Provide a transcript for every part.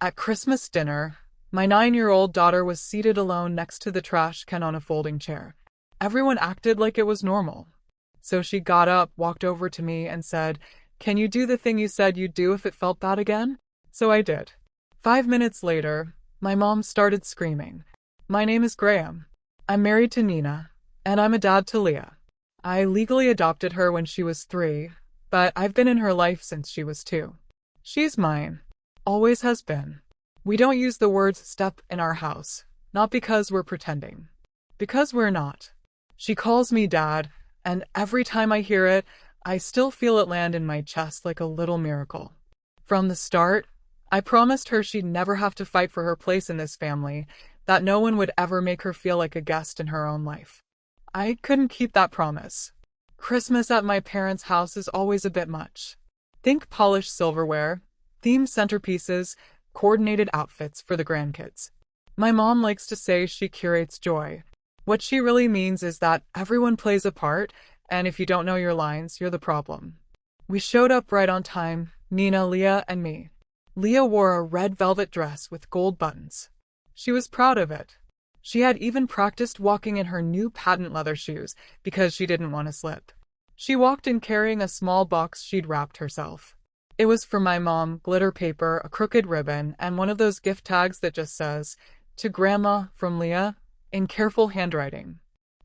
At Christmas dinner, my 9-year-old daughter was seated alone next to the trash can on a folding chair. Everyone acted like it was normal. So she got up, walked over to me, and said, "Can you do the thing you said you'd do if it felt bad again?" So I did. 5 minutes later, my mom started screaming. "My name is Graham. I'm married to Nina, and I'm a dad to Leah. I legally adopted her when she was 3, but I've been in her life since she was 2. She's mine. Always has been. We don't use the words step in our house, not because we're pretending. Because we're not. She calls me dad, and every time I hear it, I still feel it land in my chest like a little miracle. From the start, I promised her she'd never have to fight for her place in this family, that no one would ever make her feel like a guest in her own life. I couldn't keep that promise. Christmas at my parents' house is always a bit much. Think polished silverware, themed centerpieces, coordinated outfits for the grandkids. My mom likes to say she curates joy. What she really means is that everyone plays a part, and if you don't know your lines, you're the problem. We showed up right on time, Nina, Leah, and me. Leah wore a red velvet dress with gold buttons. She was proud of it. She had even practiced walking in her new patent leather shoes because she didn't want to slip. She walked in carrying a small box she'd wrapped herself. It was for my mom, glitter paper, a crooked ribbon, and one of those gift tags that just says, "To Grandma, from Leah," in careful handwriting.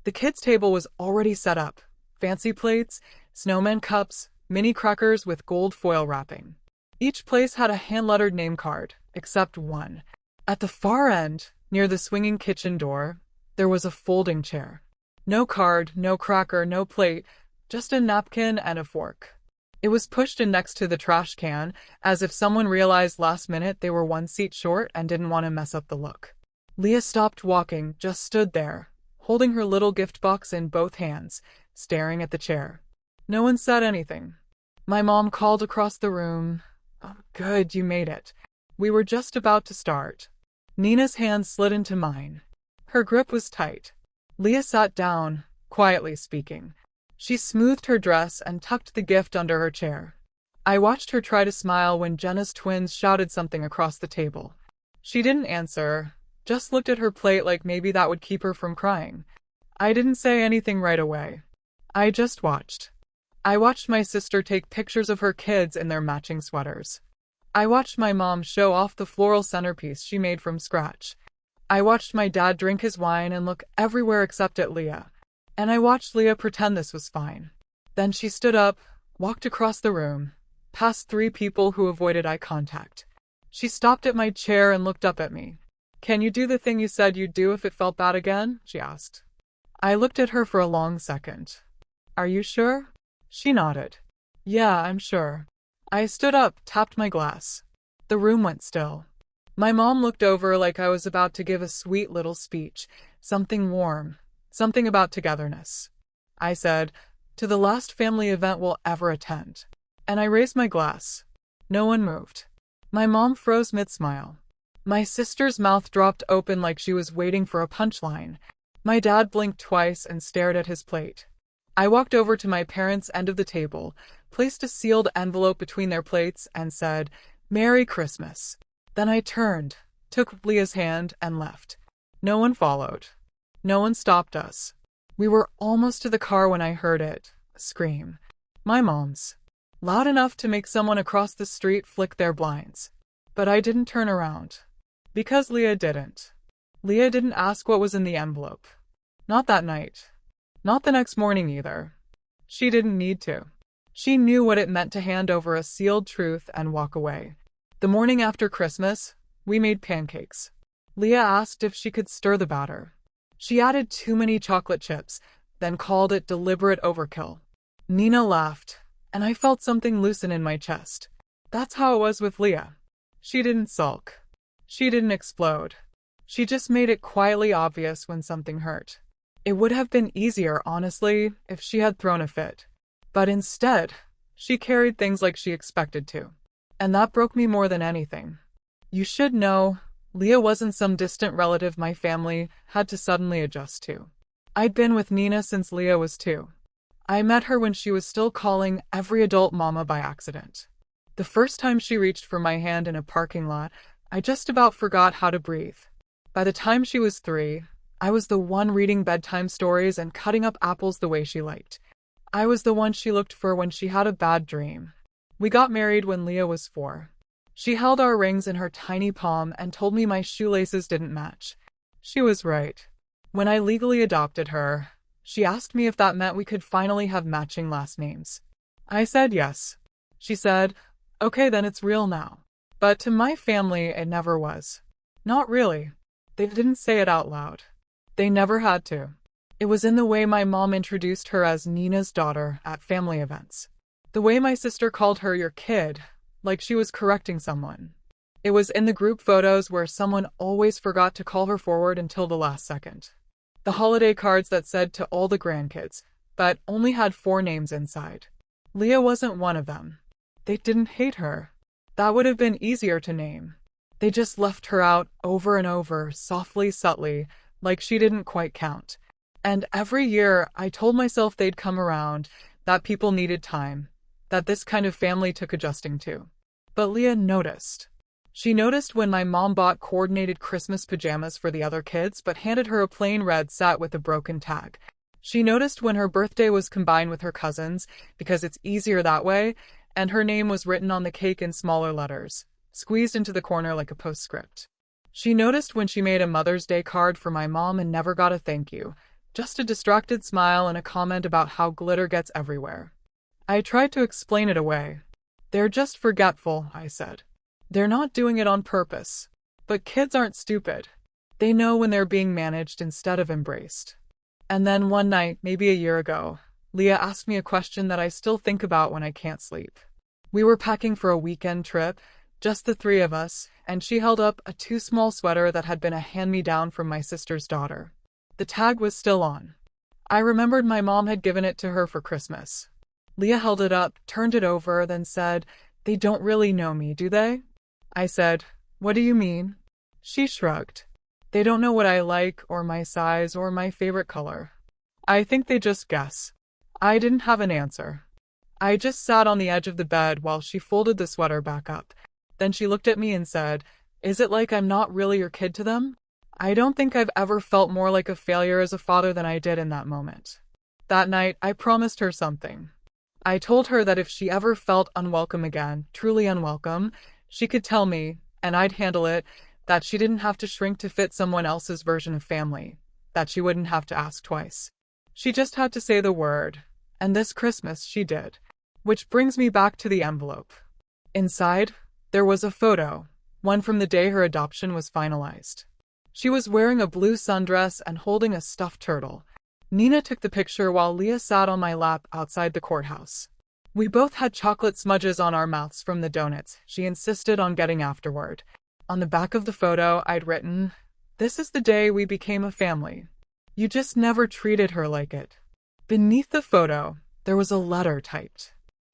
The kids' table was already set up. Fancy plates, snowman cups, mini crackers with gold foil wrapping. Each place had a hand-lettered name card, except one. At the far end, near the swinging kitchen door, there was a folding chair. No card, no cracker, no plate, just a napkin and a fork. It was pushed in next to the trash can, as if someone realized last minute they were one seat short and didn't want to mess up the look. Leah stopped walking, just stood there, holding her little gift box in both hands, staring at the chair. No one said anything. My mom called across the room, "Oh, good, you made it." We were just about to start. Nina's hand slid into mine. Her grip was tight. Leah sat down, quietly speaking. She smoothed her dress and tucked the gift under her chair. I watched her try to smile when Jenna's twins shouted something across the table. She didn't answer, just looked at her plate like maybe that would keep her from crying. I didn't say anything right away. I just watched. I watched my sister take pictures of her kids in their matching sweaters. I watched my mom show off the floral centerpiece she made from scratch. I watched my dad drink his wine and look everywhere except at Leah. And I watched Leah pretend this was fine. Then she stood up, walked across the room, past 3 people who avoided eye contact. She stopped at my chair and looked up at me. "Can you do the thing you said you'd do if it felt bad again?" she asked. I looked at her for a long second. "Are you sure?" She nodded. "Yeah, I'm sure." I stood up, tapped my glass. The room went still. My mom looked over like I was about to give a sweet little speech, something warm, something about togetherness. I said, "To the last family event we'll ever attend." And I raised my glass. No one moved. My mom froze mid-smile. My sister's mouth dropped open like she was waiting for a punchline. My dad blinked twice and stared at his plate. I walked over to my parents' end of the table, placed a sealed envelope between their plates, and said, "Merry Christmas." Then I turned, took Leah's hand, and left. No one followed. No one stopped us. We were almost to the car when I heard it, a scream. My mom's. Loud enough to make someone across the street flick their blinds. But I didn't turn around. Because Leah didn't. Leah didn't ask what was in the envelope. Not that night. Not the next morning either. She didn't need to. She knew what it meant to hand over a sealed truth and walk away. The morning after Christmas, we made pancakes. Leah asked if she could stir the batter. She added too many chocolate chips, then called it deliberate overkill. Nina laughed, and I felt something loosen in my chest. That's how it was with Leah. She didn't sulk. She didn't explode. She just made it quietly obvious when something hurt. It would have been easier, honestly, if she had thrown a fit. But instead, she carried things like she expected to. And that broke me more than anything. You should know, Leah wasn't some distant relative my family had to suddenly adjust to. I'd been with Nina since Leah was 2. I met her when she was still calling every adult mama by accident. The first time she reached for my hand in a parking lot, I just about forgot how to breathe. By the time she was 3, I was the one reading bedtime stories and cutting up apples the way she liked. I was the one she looked for when she had a bad dream. We got married when Leah was 4. She held our rings in her tiny palm and told me my shoelaces didn't match. She was right. When I legally adopted her, she asked me if that meant we could finally have matching last names. I said yes. She said, "Okay, then it's real now." But to my family, it never was. Not really. They didn't say it out loud. They never had to. It was in the way my mom introduced her as Nina's daughter at family events. The way my sister called her your kid, like she was correcting someone. It was in the group photos where someone always forgot to call her forward until the last second. The holiday cards that said to all the grandkids, but only had 4 names inside. Leah wasn't one of them. They didn't hate her. That would have been easier to name. They just left her out over and over, softly, subtly, like she didn't quite count. And every year, I told myself they'd come around, that people needed time, that this kind of family took adjusting to. But Leah noticed. She noticed when my mom bought coordinated Christmas pajamas for the other kids but handed her a plain red set with a broken tag. She noticed when her birthday was combined with her cousin's, because it's easier that way, and her name was written on the cake in smaller letters, squeezed into the corner like a postscript. She noticed when she made a Mother's Day card for my mom and never got a thank you, just a distracted smile and a comment about how glitter gets everywhere. I tried to explain it away. "They're just forgetful," I said. "They're not doing it on purpose." But kids aren't stupid. They know when they're being managed instead of embraced. And then one night, maybe a year ago, Leah asked me a question that I still think about when I can't sleep. We were packing for a weekend trip, just the 3 of us, and she held up a too small sweater that had been a hand-me-down from my sister's daughter. The tag was still on. I remembered my mom had given it to her for Christmas. Leah held it up, turned it over, then said, "They don't really know me, do they?" I said, "What do you mean?" She shrugged. "They don't know what I like, or my size, or my favorite color. I think they just guess." I didn't have an answer. I just sat on the edge of the bed while she folded the sweater back up. Then she looked at me and said, "Is it like I'm not really your kid to them?" I don't think I've ever felt more like a failure as a father than I did in that moment. That night, I promised her something. I told her that if she ever felt unwelcome again, truly unwelcome, she could tell me, and I'd handle it, that she didn't have to shrink to fit someone else's version of family, that she wouldn't have to ask twice. She just had to say the word, and this Christmas she did. Which brings me back to the envelope. Inside, there was a photo, one from the day her adoption was finalized. She was wearing a blue sundress and holding a stuffed turtle. Nina took the picture while Leah sat on my lap outside the courthouse. We both had chocolate smudges on our mouths from the donuts she insisted on getting afterward. On the back of the photo, I'd written, "This is the day we became a family. You just never treated her like it." Beneath the photo, there was a letter typed.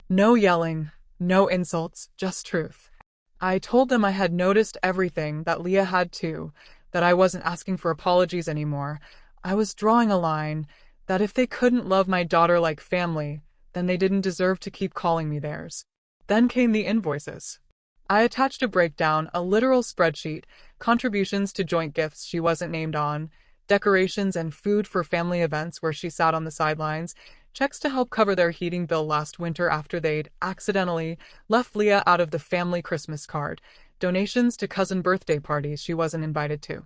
No yelling, no insults, just truth. I told them I had noticed everything, that Leah had too, that I wasn't asking for apologies anymore. I was drawing a line, that if they couldn't love my daughter like family, then they didn't deserve to keep calling me theirs. Then came the invoices. I attached a breakdown, a literal spreadsheet, contributions to joint gifts she wasn't named on, decorations and food for family events where she sat on the sidelines, checks to help cover their heating bill last winter after they'd accidentally left Leah out of the family Christmas card, donations to cousin birthday parties she wasn't invited to.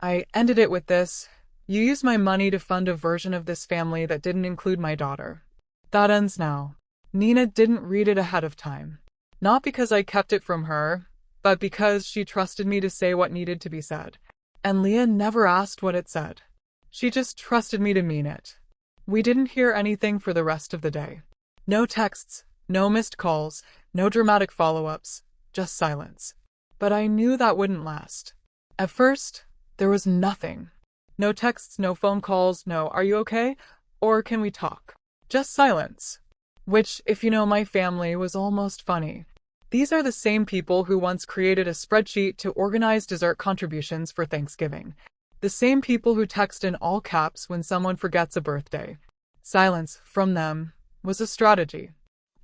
I ended it with this: "You used my money to fund a version of this family that didn't include my daughter. That ends now." Nina didn't read it ahead of time. Not because I kept it from her, but because she trusted me to say what needed to be said. And Leah never asked what it said. She just trusted me to mean it. We didn't hear anything for the rest of the day. No texts, no missed calls, no dramatic follow-ups, just silence. But I knew that wouldn't last. At first, there was nothing. No texts, no phone calls, no "Are you okay?" or "Can we talk?" Just silence. Which, if you know my family, was almost funny. These are the same people who once created a spreadsheet to organize dessert contributions for Thanksgiving. The same people who text in all caps when someone forgets a birthday. Silence, from them, was a strategy.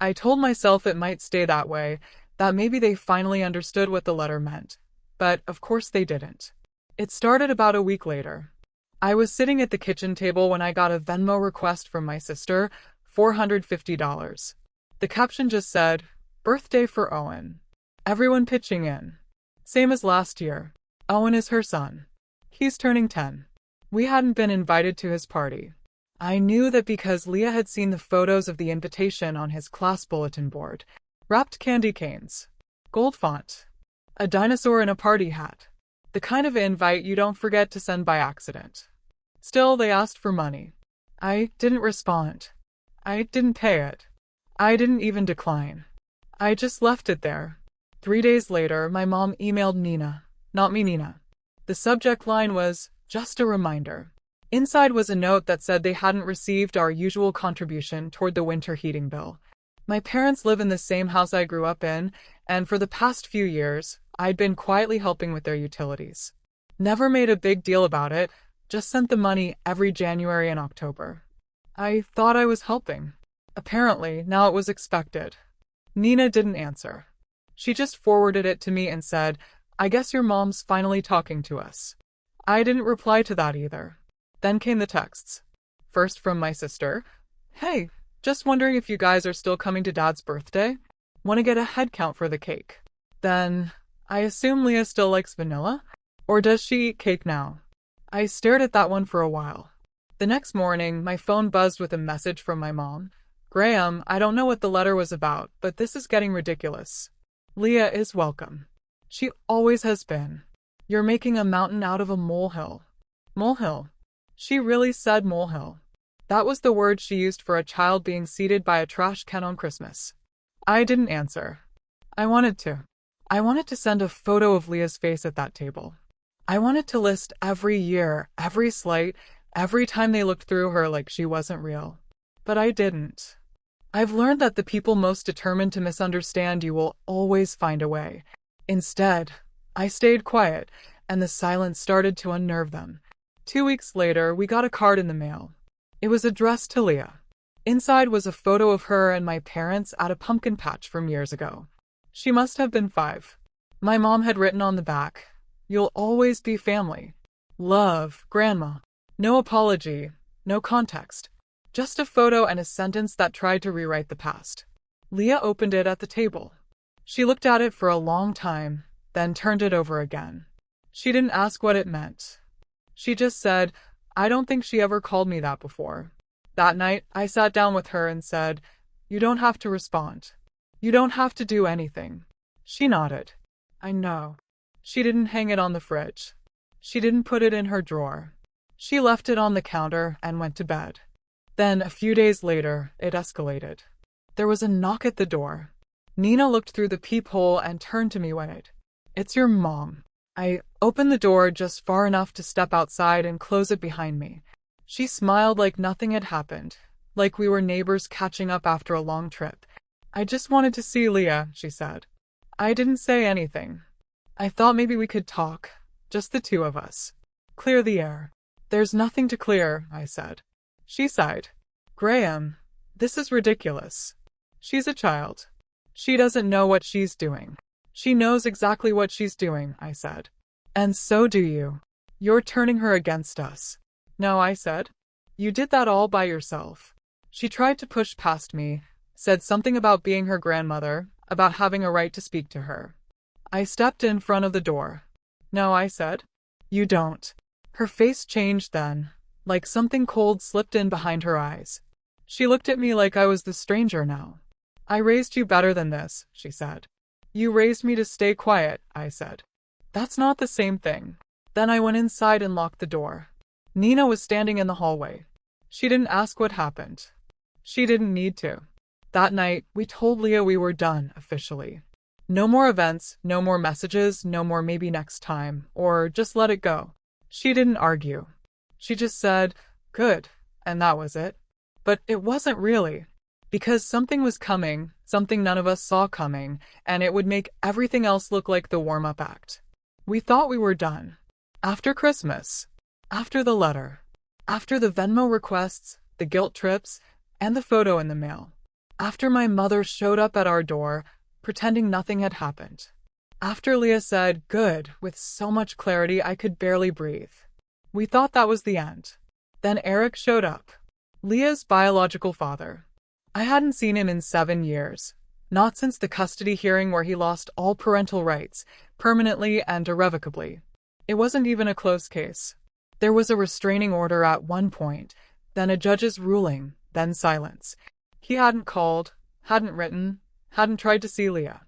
I told myself it might stay that way, that maybe they finally understood what the letter meant. but of course they didn't. It started about a week later. I was sitting at the kitchen table when I got a Venmo request from my sister, $450. The caption just said, "Birthday for Owen." Everyone pitching in. Same as last year. Owen is her son. He's turning 10. We hadn't been invited to his party. I knew that because Leah had seen the photos of the invitation on his class bulletin board. Wrapped candy canes. Gold font. A dinosaur in a party hat. The kind of invite you don't forget to send by accident. Still, they asked for money. I didn't respond. I didn't pay it. I didn't even decline. I just left it there. 3 days later, my mom emailed Nina. Not me, Nina. The subject line was, "Just a reminder." Inside was a note that said they hadn't received our usual contribution toward the winter heating bill. My parents live in the same house I grew up in, and for the past few years, I'd been quietly helping with their utilities. Never made a big deal about it, just sent the money every January and October. I thought I was helping. Apparently, now it was expected. Nina didn't answer. She just forwarded it to me and said, "I guess your mom's finally talking to us." I didn't reply to that either. Then came the texts. First from my sister. "Hey, just wondering if you guys are still coming to Dad's birthday? Want to get a head count for the cake." Then, "I assume Leah still likes vanilla? Or does she eat cake now?" I stared at that one for a while. The next morning, my phone buzzed with a message from my mom. "Graham, I don't know what the letter was about, but this is getting ridiculous. Leah is welcome. She always has been. You're making a mountain out of a molehill." Molehill. She really said molehill. That was the word she used for a child being seated by a trash can on Christmas. I didn't answer. I wanted to. I wanted to send a photo of Leah's face at that table. I wanted to list every year, every slight, every time they looked through her like she wasn't real. But I didn't. I've learned that the people most determined to misunderstand you will always find a way. Instead, I stayed quiet, and the silence started to unnerve them. 2 weeks later, we got a card in the mail. It was addressed to Leah. Inside was a photo of her and my parents at a pumpkin patch from years ago. She must have been 5. My mom had written on the back, "You'll always be family. Love, Grandma." No apology, no context. Just a photo and a sentence that tried to rewrite the past. Leah opened it at the table. She looked at it for a long time, then turned it over again. She didn't ask what it meant. She just said, "I don't think she ever called me that before." That night, I sat down with her and said, "You don't have to respond. You don't have to do anything." She nodded. "I know." She didn't hang it on the fridge. She didn't put it in her drawer. She left it on the counter and went to bed. Then, a few days later, it escalated. There was a knock at the door. Nina looked through the peephole and turned to me. "Wait, it's your mom." I opened the door just far enough to step outside and close it behind me. She smiled like nothing had happened, like we were neighbors catching up after a long trip. "I just wanted to see Leah," she said. I didn't say anything. I thought maybe we could talk, just the two of us. Clear the air. "There's nothing to clear," I said. She sighed. "Graham, this is ridiculous. She's a child. She doesn't know what she's doing." "She knows exactly what she's doing," I said. "And so do you. You're turning her against us." "No," I said. "You did that all by yourself." She tried to push past me, said something about being her grandmother, about having a right to speak to her. I stepped in front of the door. "No," I said. "You don't." Her face changed then, like something cold slipped in behind her eyes. She looked at me like I was the stranger now. "I raised you better than this," she said. "You raised me to stay quiet," I said. "That's not the same thing." Then I went inside and locked the door. Nina was standing in the hallway. She didn't ask what happened. She didn't need to. That night, we told Leah we were done, officially. No more events, no more messages, no more maybe next time, or just let it go. She didn't argue. She just said, "Good," and that was it. But it wasn't really. Because something was coming, something none of us saw coming, and it would make everything else look like the warm-up act. We thought we were done. After Christmas. After the letter. After the Venmo requests, the guilt trips, and the photo in the mail. After my mother showed up at our door, pretending nothing had happened. After Leah said, "Good," with so much clarity I could barely breathe. We thought that was the end. Then Eric showed up. Leah's biological father. I hadn't seen him in 7 years. Not since the custody hearing where he lost all parental rights, permanently and irrevocably. It wasn't even a close case. There was a restraining order at one point, then a judge's ruling, then silence. He hadn't called, hadn't written, hadn't tried to see Leah.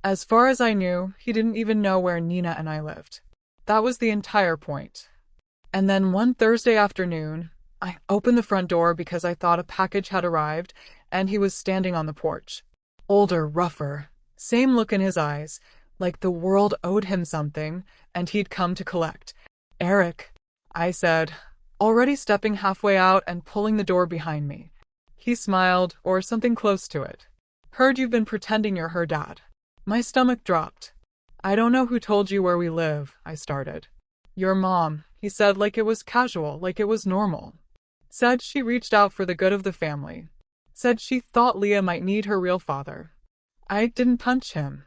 As far as I knew, he didn't even know where Nina and I lived. That was the entire point. And then one Thursday afternoon, I opened the front door because I thought a package had arrived, and he was standing on the porch. Older, rougher, same look in his eyes, like the world owed him something, and he'd come to collect. "Eric," I said, already stepping halfway out and pulling the door behind me. He smiled, or something close to it. "Heard you've been pretending you're her dad." My stomach dropped. "I don't know who told you where we live," I started. "Your mom," he said, like it was casual, like it was normal. "Said she reached out for the good of the family. Said she thought Leah might need her real father." I didn't punch him.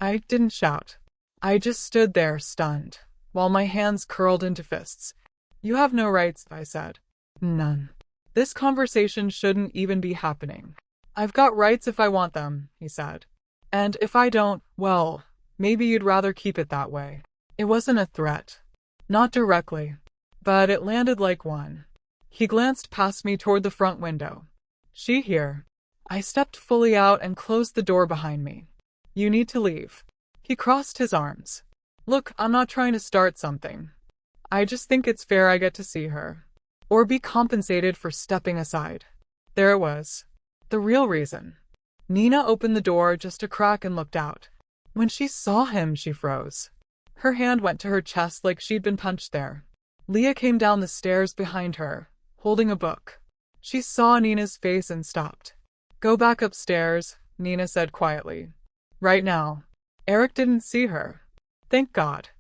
I didn't shout. I just stood there, stunned, while my hands curled into fists. "You have no rights," I said. "None. This conversation shouldn't even be happening." "I've got rights if I want them," he said. "And if I don't, well, maybe you'd rather keep it that way." It wasn't a threat. Not directly. But it landed like one. He glanced past me toward the front window. "She here." I stepped fully out and closed the door behind me. "You need to leave." He crossed his arms. "Look, I'm not trying to start something. I just think it's fair I get to see her. Or be compensated for stepping aside." There it was. The real reason. Nina opened the door just a crack and looked out. When she saw him, she froze. Her hand went to her chest like she'd been punched there. Leah came down the stairs behind her, holding a book. She saw Nina's face and stopped. "Go back upstairs," Nina said quietly. "Right now." Eric didn't see her. Thank God.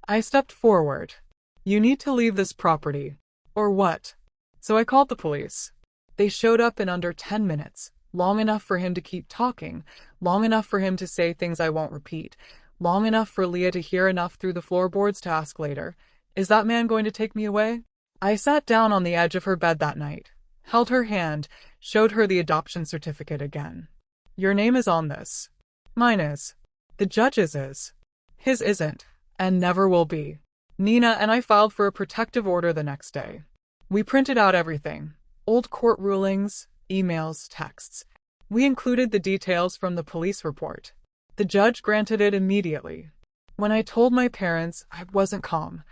I stepped forward. "You need to leave this property." "Or what?" So I called the police. They showed up in under 10 minutes, long enough for him to keep talking, long enough for him to say things I won't repeat, long enough for Leah to hear enough through the floorboards to ask later, "Is that man going to take me away?" I sat down on the edge of her bed that night, held her hand, showed her the adoption certificate again. "Your name is on this." "Mine is." "The judge's is." "His isn't, and never will be." Nina and I filed for a protective order the next day. We printed out everything. Old court rulings, emails, texts. We included the details from the police report. The judge granted it immediately. When I told my parents, I wasn't calm.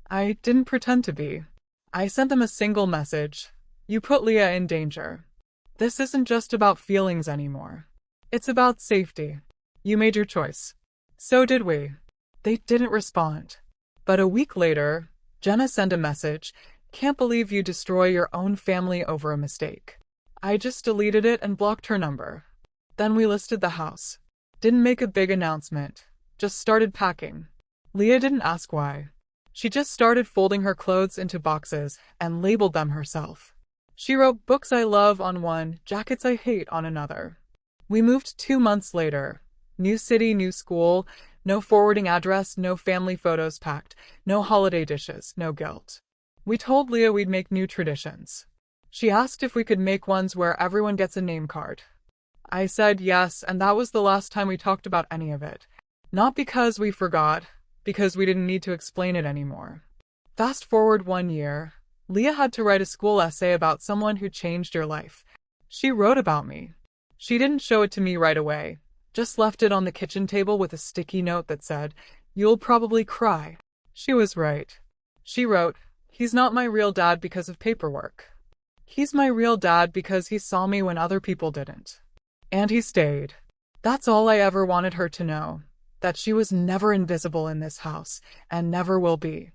I didn't pretend to be. I sent them a single message. "You put Leah in danger. This isn't just about feelings anymore. It's about safety. You made your choice." So did we. They didn't respond. But a week later, Jenna sent a message, "Can't believe you destroy your own family over a mistake." I just deleted it and blocked her number. Then we listed the house. Didn't make a big announcement. Just started packing. Leah didn't ask why. She just started folding her clothes into boxes and labeled them herself. She wrote "Books I love" on one, "Jackets I hate" on another. We moved 2 months later. New city, new school, no forwarding address, no family photos packed, no holiday dishes, no guilt. We told Leah we'd make new traditions. She asked if we could make ones where everyone gets a name card. I said yes, and that was the last time we talked about any of it. Not because we forgot, because we didn't need to explain it anymore. Fast forward 1 year, Leah had to write a school essay about someone who changed your life. She wrote about me. She didn't show it to me right away, just left it on the kitchen table with a sticky note that said, "You'll probably cry." She was right. She wrote, "He's not my real dad because of paperwork. He's my real dad because he saw me when other people didn't. And he stayed." That's all I ever wanted her to know, that she was never invisible in this house, and never will be.